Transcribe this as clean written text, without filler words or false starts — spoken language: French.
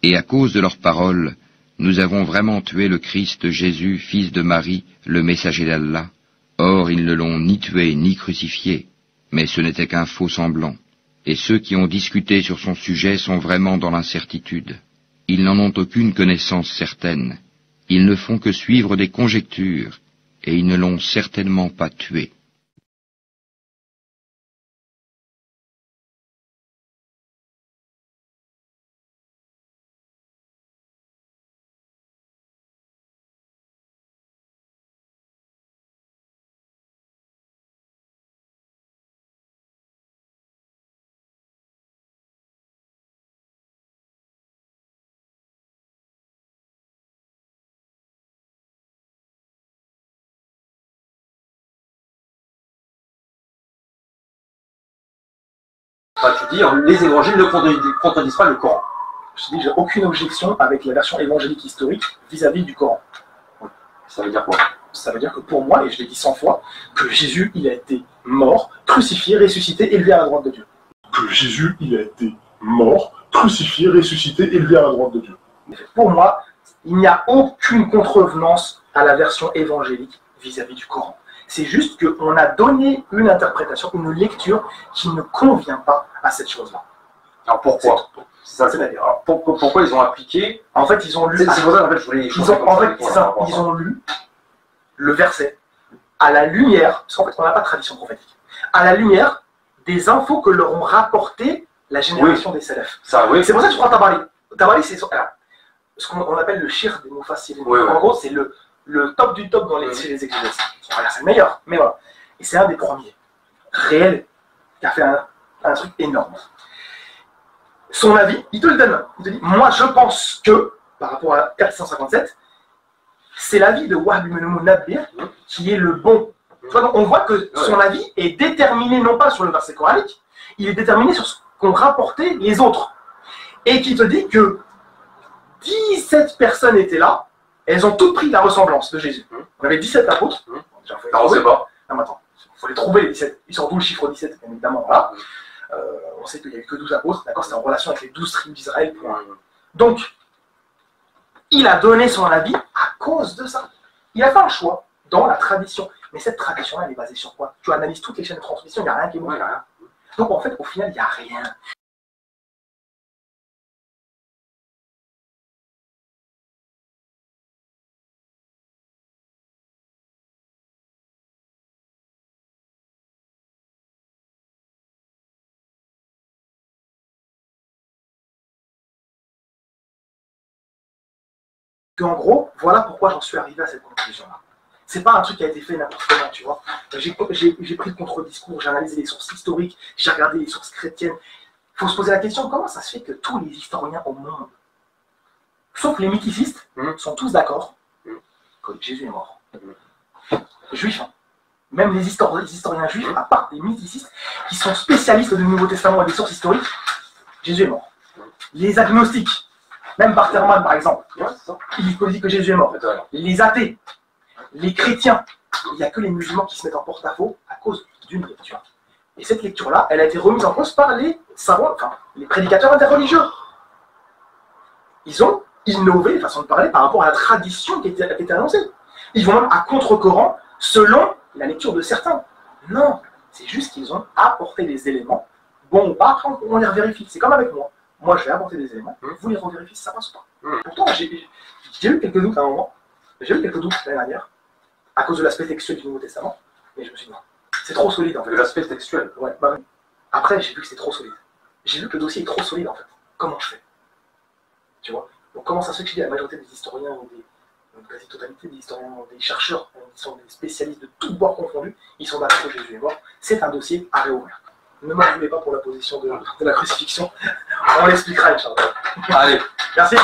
Et à cause de leurs paroles, nous avons vraiment tué le Christ Jésus, fils de Marie, le messager d'Allah. Or, ils ne l'ont ni tué ni crucifié, mais ce n'était qu'un faux semblant. Et ceux qui ont discuté sur son sujet sont vraiment dans l'incertitude. Ils n'en ont aucune connaissance certaine. Ils ne font que suivre des conjectures, et ils ne l'ont certainement pas tué. Enfin, tu dis, les évangiles ne contredisent pas le Coran. Je te dis, j'ai aucune objection avec la version évangélique historique vis-à-vis du Coran. Ça veut dire quoi? Ça veut dire que pour moi, et je l'ai dit 100 fois, que Jésus, il a été mort, crucifié, ressuscité, élevé à la droite de Dieu. Que Jésus, il a été mort, crucifié, ressuscité, élevé à la droite de Dieu. Pour moi, il n'y a aucune contrevenance à la version évangélique vis-à-vis du Coran. C'est juste qu'on a donné une interprétation, une lecture qui ne convient pas à cette chose-là. Alors pourquoi? C'est-à-dire, pourquoi ils ont appliqué? En fait, ils ont lu. C'est pour ça, en fait, je voulais. Ils ont lu le verset à la lumière, parce qu'en fait, on n'a pas de tradition prophétique, à la lumière des infos que leur ont rapporté la génération des salafs. Oui. C'est pour ça que je prends Tabari. Tabari, c'est ce qu'on appelle le shir des mufassirin. En gros, c'est le top du top chez les exégètes. C'est le meilleur, mais voilà. Et c'est un des premiers réels qui a fait un truc énorme. Son avis, il te le donne. Il te dit, moi je pense que, par rapport à 457, c'est l'avis de Wahb ibn Munabbih qui est le bon. Tu vois, donc on voit que son avis est déterminé non pas sur le verset coranique, il est déterminé sur ce qu'ont rapporté les autres. Et qui te dit que 17 personnes étaient là, elles ont toutes pris la ressemblance de Jésus. On avait 17 apôtres. On sait pas. Non, mais attends, il faut les trouver les 17. Ils sont d'où le chiffre 17, bien évidemment. Voilà. On sait qu'il n'y a eu que 12 apôtres, d'accord, c'est en relation avec les 12 tribus d'Israël. Donc, il a donné son avis à cause de ça. Il a fait un choix dans la tradition. Mais cette tradition-là, elle est basée sur quoi? Tu analyses toutes les chaînes de transmission, il n'y a rien qui est bon. Donc, en fait, au final, il n'y a rien. En gros, voilà pourquoi j'en suis arrivé à cette conclusion-là. C'est pas un truc qui a été fait n'importe comment, tu vois. J'ai pris le contre-discours, j'ai analysé les sources historiques, j'ai regardé les sources chrétiennes. Il faut se poser la question, comment ça se fait que tous les historiens au monde, sauf les mythicistes, sont tous d'accord que Jésus est mort. Juifs, hein. Même les historiens juifs, à part des mythicistes, qui sont spécialistes du Nouveau Testament et des sources historiques, Jésus est mort. Les agnostiques, même Bartherman, par exemple, il dit que Jésus est mort. Les athées, les chrétiens, il n'y a que les musulmans qui se mettent en porte-à-faux à cause d'une lecture. Et cette lecture-là, elle a été remise en cause par les savants, enfin, les prédicateurs interreligieux. Ils ont innové, façon de parler, par rapport à la tradition qui était annoncée. Ils vont même à contre-courant, selon la lecture de certains. Non, c'est juste qu'ils ont apporté des éléments, bon ou pas, après on les revérifie. C'est comme avec moi. Moi, je vais apporter des éléments, vous les revérifiez si ça passe ou pas. Pourtant, j'ai eu quelques doutes à un moment. J'ai eu quelques doutes l'année dernière, à cause de l'aspect textuel du Nouveau Testament. Mais je me suis dit, non, c'est trop solide en fait. L'aspect textuel? Ouais, bah oui. Après, j'ai vu que c'était trop solide. J'ai vu que le dossier est trop solide en fait. Comment je fais? Tu vois? Donc, comment ça se fait que je dis la majorité des historiens, ou une quasi-totalité des historiens, des chercheurs, qui sont des spécialistes de tous bords confondus, ils sont d'accord que Jésus est mort. C'est un dossier à réouvrir. Ne m'en voulez pas pour la position de la crucifixion. On l'expliquera, Inch'Allah. Allez. Merci.